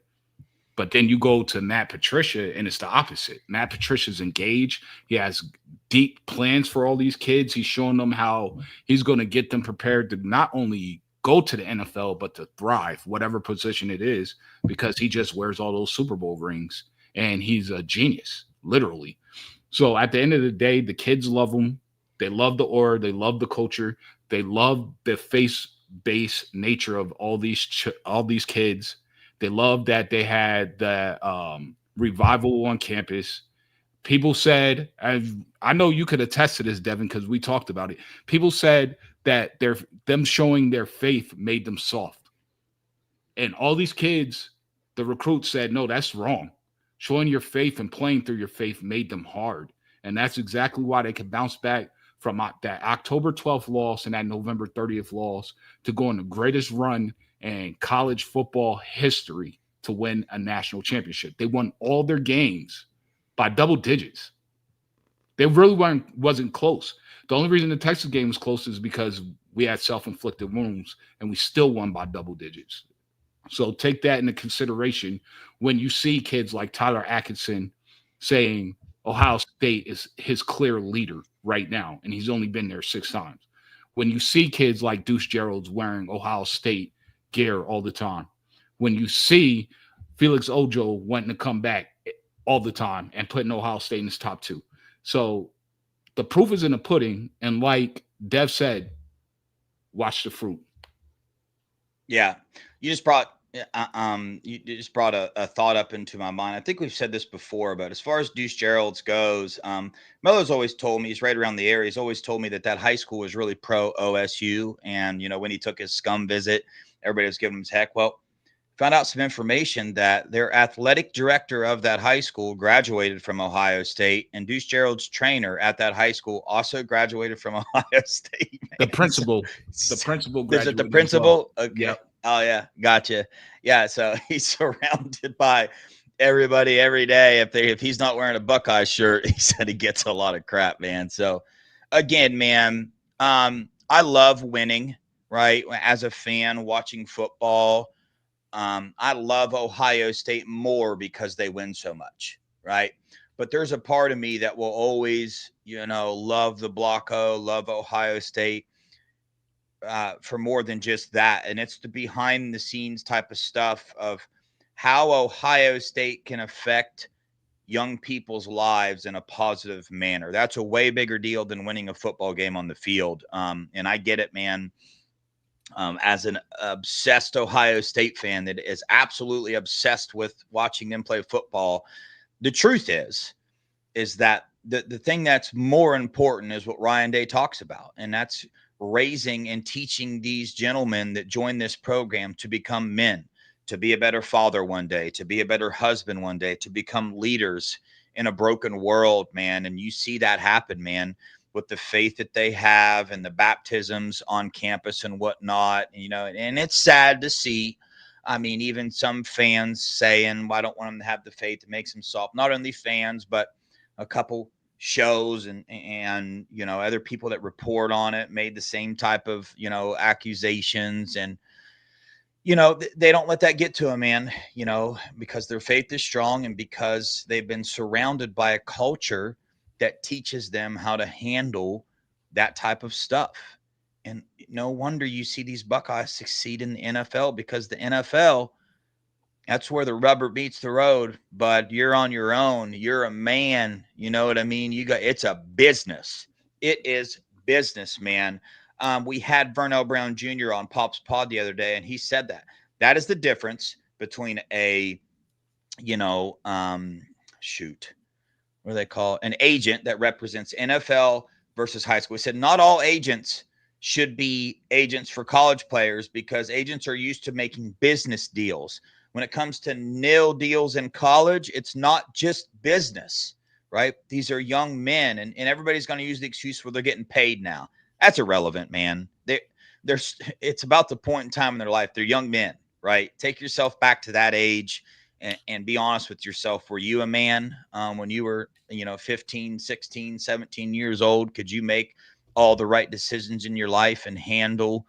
But then you go to Matt Patricia, and it's the opposite. Matt Patricia's engaged. He has deep plans for all these kids. He's showing them how he's going to get them prepared to not only go to the NFL, but to thrive, whatever position it is, because he just wears all those Super Bowl rings, and he's a genius, literally. So at the end of the day, the kids love him. They love the aura. They love the culture. They love the face-based nature of all these kids. They love that they had the revival on campus. People said, I know you could attest to this, Devin, because we talked about it. People said that them showing their faith made them soft. And all these kids, the recruits said, no, that's wrong. Showing your faith and playing through your faith made them hard. And that's exactly why they could bounce back from that October 12th loss and that November 30th loss to go on the greatest run in college football history to win a national championship. They won all their games by double digits. They really wasn't close. The only reason the Texas game was close is because we had self-inflicted wounds and we still won by double digits. So take that into consideration when you see kids like Tyler Atkinson saying Ohio State is his clear leader right now, and he's only been there 6 times. When you see kids like Deuce Gerald's wearing Ohio State gear all the time. When you see Felix Ojo wanting to come back all the time and putting Ohio State in his top 2. So the proof is in the pudding. And like Dev said, watch the fruit. Yeah. You just brought a thought up into my mind. I think we've said this before, but as far as Deuce Gerald's goes, Mello's always told me, he's right around the area. He's always told me that high school was really pro OSU. And, when he took his scum visit, everybody was giving him his heck. Well, found out some information that their athletic director of that high school graduated from Ohio State, and Deuce Gerald's trainer at that high school also graduated from Ohio State. Man. The principal graduated. The principal? Well. Okay. Yep. Oh, yeah. Gotcha. Yeah. So he's surrounded by everybody every day. If he's not wearing a Buckeye shirt, he said he gets a lot of crap, man. So again, man, I love winning, right? As a fan watching football, I love Ohio State more because they win so much, right? But there's a part of me that will always, love the Block O, love Ohio State for more than just that. And it's the behind the scenes type of stuff of how Ohio State can affect young people's lives in a positive manner. That's a way bigger deal than winning a football game on the field. And I get it, man. As an obsessed Ohio State fan that is absolutely obsessed with watching them play football, the truth is that the thing that's more important is what Ryan Day talks about, and that's raising and teaching these gentlemen that join this program to become men, to be a better father one day, to be a better husband one day, to become leaders in a broken world, man. And you see that happen, man, with the faith that they have and the baptisms on campus and whatnot, and it's sad to see. I mean, even some fans saying, well, I don't want them to have the faith that makes them soft. Not only fans, but a couple shows and other people that report on it made the same type of, accusations. And, they don't let that get to them, man, because their faith is strong and because they've been surrounded by a culture that teaches them how to handle that type of stuff. And no wonder you see these Buckeyes succeed in the NFL, because the NFL, that's where the rubber meets the road. But you're on your own. You're a man. You know what I mean? It's a business. It is business, man. We had Vernell Brown Jr. on Pop's Pod the other day, and he said that is the difference between a, what do they call it? An agent that represents NFL versus high school. We said not all agents should be agents for college players, because agents are used to making business deals. When it comes to nil deals in college, it's not just business, right? These are young men, and everybody's going to use the excuse where they're getting paid now. That's irrelevant, man. It's about the point in time in their life. They're young men, right? Take yourself back to that age and be honest with yourself. Were you a man when you were, 15, 16, 17 years old? Could you make all the right decisions in your life and handle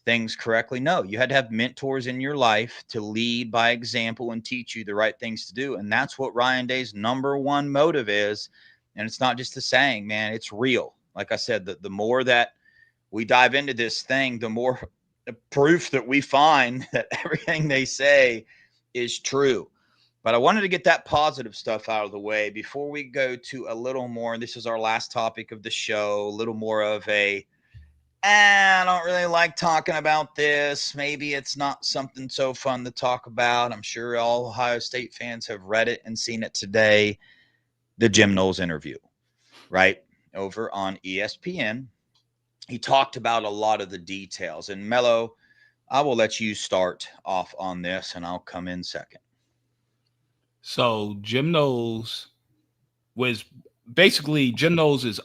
things correctly? No, you had to have mentors in your life to lead by example and teach you the right things to do. And that's what Ryan Day's number one motive is. And it's not just a saying, man, it's real. Like I said, the more that we dive into this thing, the more proof that we find that everything they say is true. But I wanted to get that positive stuff out of the way before we go to a little more. This is our last topic of the show, a little more of I don't really like talking about this. Maybe it's not something so fun to talk about. I'm sure all Ohio State fans have read it and seen it today. The Jim Knowles interview, right? Over on ESPN. He talked about a lot of the details. And Mello, I will let you start off on this and I'll come in second. So Jim Knowles is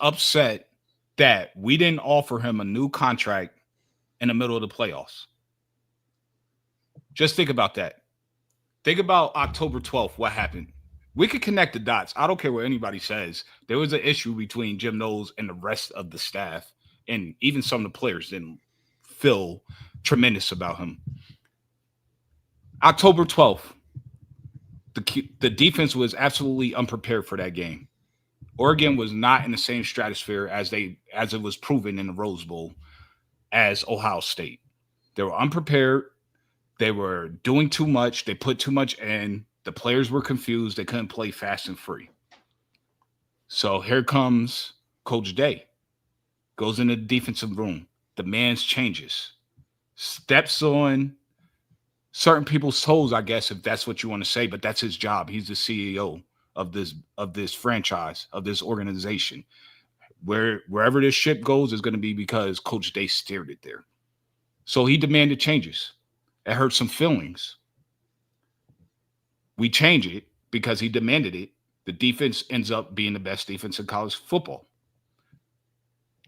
upset that we didn't offer him a new contract in the middle of the playoffs. Just think about that. Think about October 12th, what happened. We could connect the dots. I don't care what anybody says. There was an issue between Jim Knowles and the rest of the staff, and even some of the players didn't feel tremendous about him. October 12th, the defense was absolutely unprepared for that game. Oregon was not in the same stratosphere as it was proven in the Rose Bowl as Ohio State. They were unprepared. They were doing too much. They put too much in. The players were confused. They couldn't play fast and free. So here comes Coach Day. Goes in the defensive room. The man's changes. Steps on certain people's toes, I guess, if that's what you want to say, but that's his job. He's the CEO of this franchise, of this organization. Wherever this ship goes is going to be because Coach Day steered it there. So he demanded changes. It hurt some feelings. We change it because he demanded it. The defense ends up being the best defense in college football.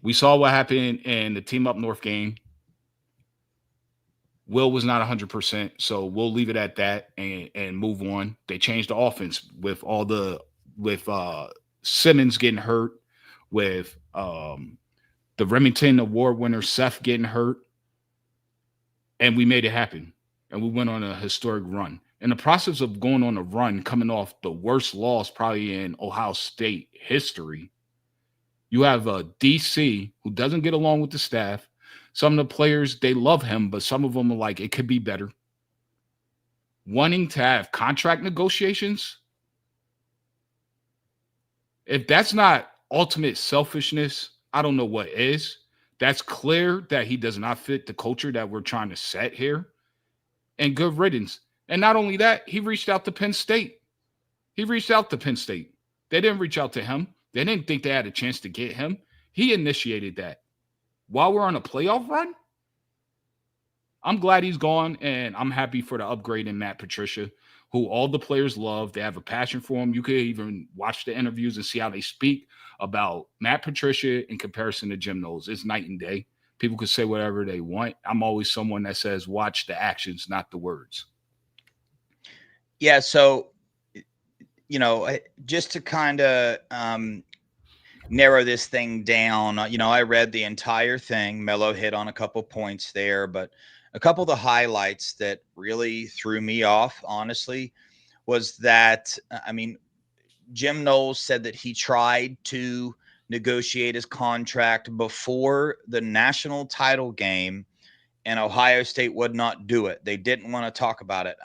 We saw what happened in the Team Up North game. Will was not 100%, so we'll leave it at that and move on. They changed the offense with Simmons getting hurt, with the Remington Award winner Seth getting hurt, and we made it happen. and we went on a historic run. In the process of going on a run, coming off the worst loss probably in Ohio State history, you have a DC who doesn't get along with the staff. Some of the players, they love him, but some of them are like, it could be better. Wanting to have contract negotiations. If that's not ultimate selfishness, I don't know what is. That's clear that he does not fit the culture that we're trying to set here. And good riddance. And not only that, he reached out to Penn State. They didn't reach out to him. They didn't think they had a chance to get him. He initiated that. While we're on a playoff run, I'm glad he's gone, and I'm happy for the upgrade in Matt Patricia, who all the players love. They have a passion for him. You could even watch the interviews and see how they speak about Matt Patricia in comparison to Jim Knowles. It's night and day. People could say whatever they want. I'm always someone that says, watch the actions, not the words. Yeah, so, just to kind of narrow this thing down, I read the entire thing. Mello hit on a couple points there, but a couple of the highlights that really threw me off, honestly, was that, Jim Knowles said that he tried to negotiate his contract before the national title game, and Ohio State would not do it. They didn't want to talk about it.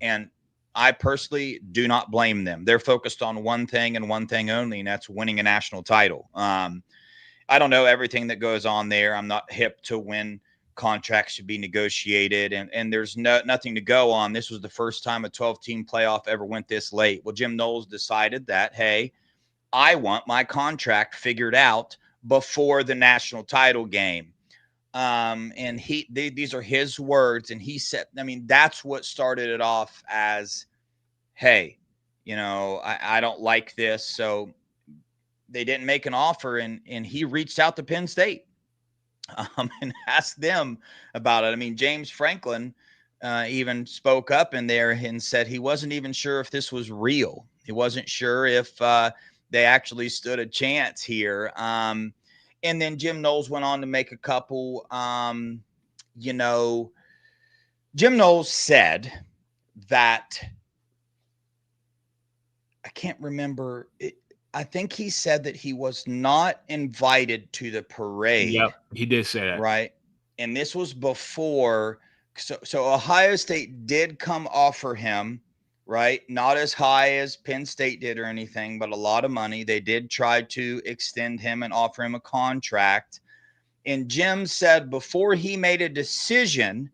And I personally do not blame them. They're focused on one thing and one thing only, and that's winning a national title. I don't know everything that goes on there. I'm not hip to when contracts should be negotiated, and there's nothing to go on. This was the first time a 12-team playoff ever went this late. Well, Jim Knowles decided that, hey, I want my contract figured out before the national title game. And these are his words. And he said, that's what started it off as, hey, I don't like this. So they didn't make an offer, and he reached out to Penn State, and asked them about it. James Franklin, even spoke up in there and said he wasn't even sure if this was real. He wasn't sure if, they actually stood a chance here. And then Jim Knowles went on to make a couple, Jim Knowles said that, I can't remember it. I think he said that he was not invited to the parade. Yep, he did say that. Right. And this was before. So Ohio State did come offer him, right? Not as high as Penn State did or anything, but a lot of money. They did try to extend him and offer him a contract. And Jim said before he made a decision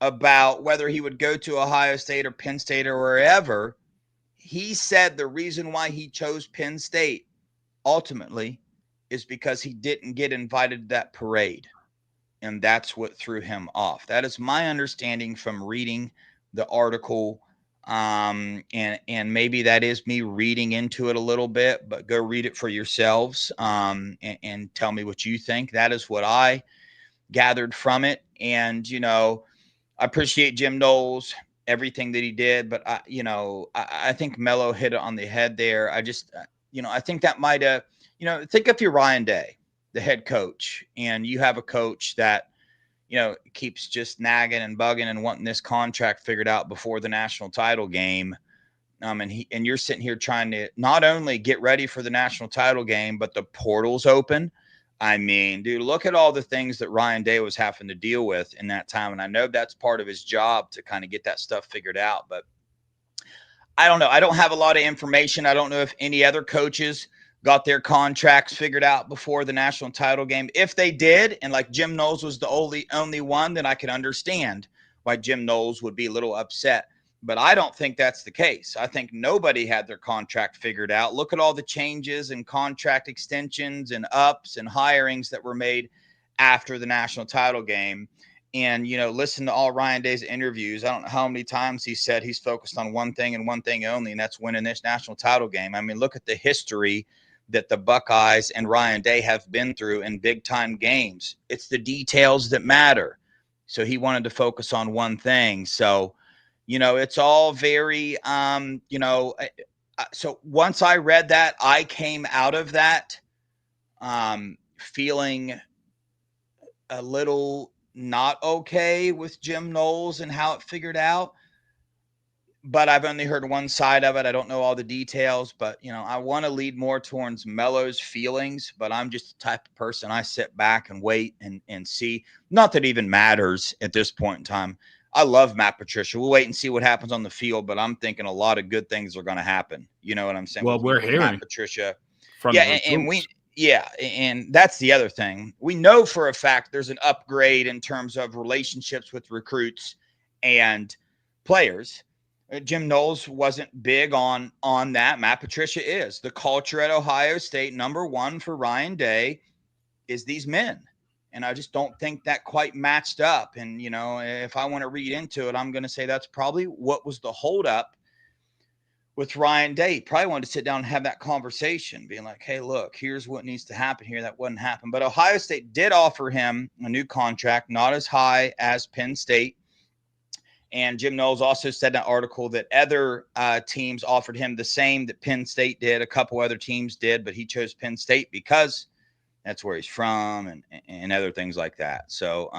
about whether he would go to Ohio State or Penn State or wherever, he said the reason why he chose Penn State ultimately is because he didn't get invited to that parade. And that's what threw him off. That is my understanding from reading the article. And maybe that is me reading into it a little bit, but go read it for yourselves, and tell me what you think. That is what I gathered from it. And, I appreciate Jim Knowles, everything that he did, but I think Mello hit it on the head there. I just, I think that might have, think if you're Ryan Day, the head coach, and you have a coach that, keeps just nagging and bugging and wanting this contract figured out before the national title game. And you're sitting here trying to not only get ready for the national title game, but the portal's open. Dude, look at all the things that Ryan Day was having to deal with in that time. And I know that's part of his job to kind of get that stuff figured out, but I don't know. I don't have a lot of information. I don't know if any other coaches got their contracts figured out before the national title game. If they did, and like Jim Knowles was the only one, then I could understand why Jim Knowles would be a little upset. But I don't think that's the case. I think nobody had their contract figured out. Look at all the changes and contract extensions and ups and hirings that were made after the national title game. And, listen to all Ryan Day's interviews. I don't know how many times he said he's focused on one thing and one thing only, and that's winning this national title game. Look at the history that the Buckeyes and Ryan Day have been through in big-time games. It's the details that matter. So he wanted to focus on one thing. So, it's all very, so once I read that, I came out of that feeling a little not okay with Jim Knowles and how it figured out. But I've only heard one side of it. I don't know all the details, but I want to lead more towards Melo's feelings, but I'm just the type of person, I sit back and wait and see. Not that it even matters at this point in time. I love Matt Patricia. We'll wait and see what happens on the field, but I'm thinking a lot of good things are going to happen. You know what I'm saying? Well, we're with Matt hearing Patricia. from Yeah, the and recruits. and that's the other thing. We know for a fact there's an upgrade in terms of relationships with recruits and players. Jim Knowles wasn't big on that. Matt Patricia is. The culture at Ohio State, number one for Ryan Day, is these men. And I just don't think that quite matched up. And, if I want to read into it, I'm going to say that's probably what was the holdup with Ryan Day. He probably wanted to sit down and have that conversation, being like, hey, look, here's what needs to happen here. That wouldn't happen. But Ohio State did offer him a new contract, not as high as Penn State. And Jim Knowles also said in that article that other teams offered him the same that Penn State did. A couple other teams did, but he chose Penn State because that's where he's from and other things like that. So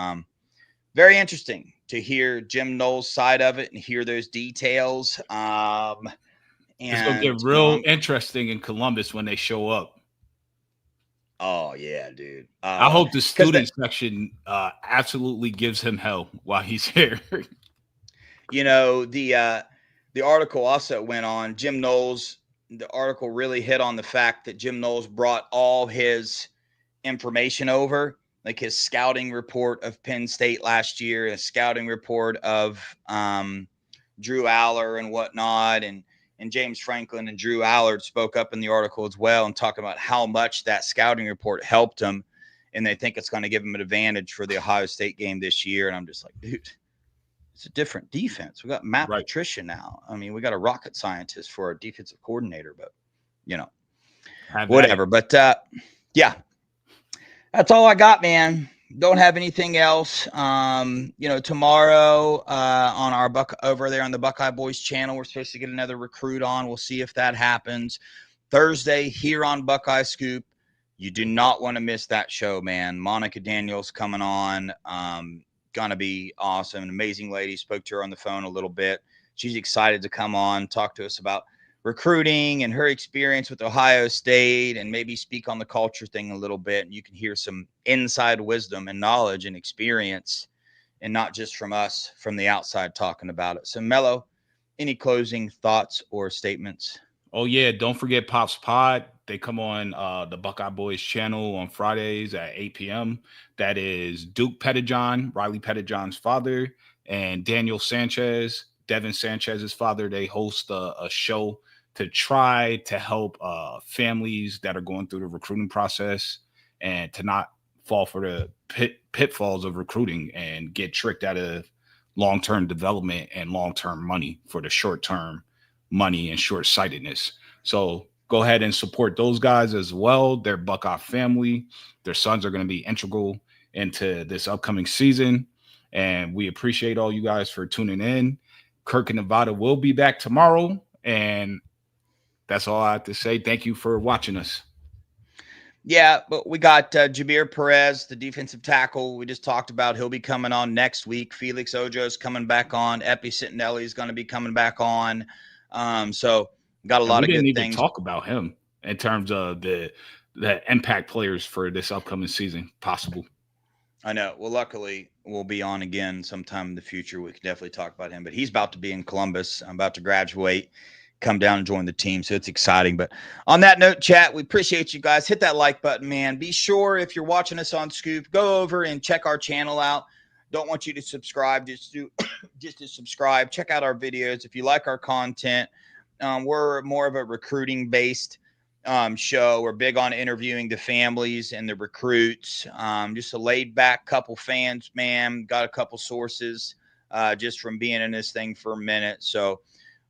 very interesting to hear Jim Knowles' side of it and hear those details. It's going to get real interesting in Columbus when they show up. Oh, yeah, dude. I hope the student section absolutely gives him hell while he's here. The article also went on Jim Knowles. The article really hit on the fact that Jim Knowles brought all his information over, like his scouting report of Penn State last year, a scouting report of Drew Allard and whatnot. And James Franklin and Drew Allard spoke up in the article as well and talking about how much that scouting report helped him. And they think it's going to give him an advantage for the Ohio State game this year. And I'm just like, dude, it's a different defense. We got Matt Patricia now. I mean, we got a rocket scientist for our defensive coordinator, but whatever. But yeah, that's all I got, man. Don't have anything else. Tomorrow on our over there on the Buckeye Boys channel, we're supposed to get another recruit on. We'll see if that happens. Thursday here on Buckeye Scoop. You do not want to miss that show, man. Monica Daniels coming on. Gonna be awesome. An amazing lady. Spoke to her on the phone a little bit. She's excited to come on, talk to us about recruiting and her experience with Ohio State, and maybe speak on the culture thing a little bit. And you can hear some inside wisdom and knowledge and experience, and not just from us from the outside talking about it. So Mello, any closing thoughts or statements? Oh yeah, don't forget Pop's Pod. They come on the Buckeye Boys channel on Fridays at 8 p.m. That is Duke Pettijohn, Riley Pettijohn's father, and Daniel Sanchez, Devin Sanchez's father. They host a show to try to help families that are going through the recruiting process and to not fall for the pitfalls of recruiting and get tricked out of long-term development and long-term money for the short-term money and short-sightedness. So go ahead and support those guys as well. They're Buckeye family. Their sons are going to be integral into this upcoming season. And we appreciate all you guys for tuning in. Kirk and Nevada will be back tomorrow. And that's all I have to say. Thank you for watching us. Yeah, but we got Jabir Perez, the defensive tackle we just talked about. He'll be coming on next week. Felix Ojo's coming back on. Epi Citinelli is going to be coming back on. So got a lot of good things. We didn't even talk about him in terms of the impact players for this upcoming season possible. I know. Well, luckily we'll be on again sometime in the future. We can definitely talk about him, but he's about to be in Columbus. I'm about to graduate, come down and join the team. So it's exciting. But on that note, chat, we appreciate you guys. Hit that like button, man. Be sure if you're watching us on Scoop, go over and check our channel out. Don't want you to subscribe. Just to subscribe. Check out our videos. If you like our content, we're more of a recruiting based show. We're big on interviewing the families and the recruits. Just a laid back couple fans, man. Got a couple sources just from being in this thing for a minute. So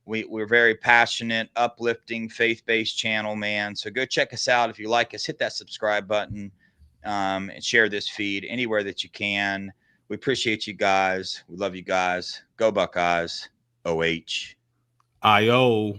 we're very passionate, uplifting, faith-based channel, man. So go check us out. If you like us, hit that subscribe button and share this feed anywhere that you can. We appreciate you guys. We love you guys. Go Buckeyes. OH. IO.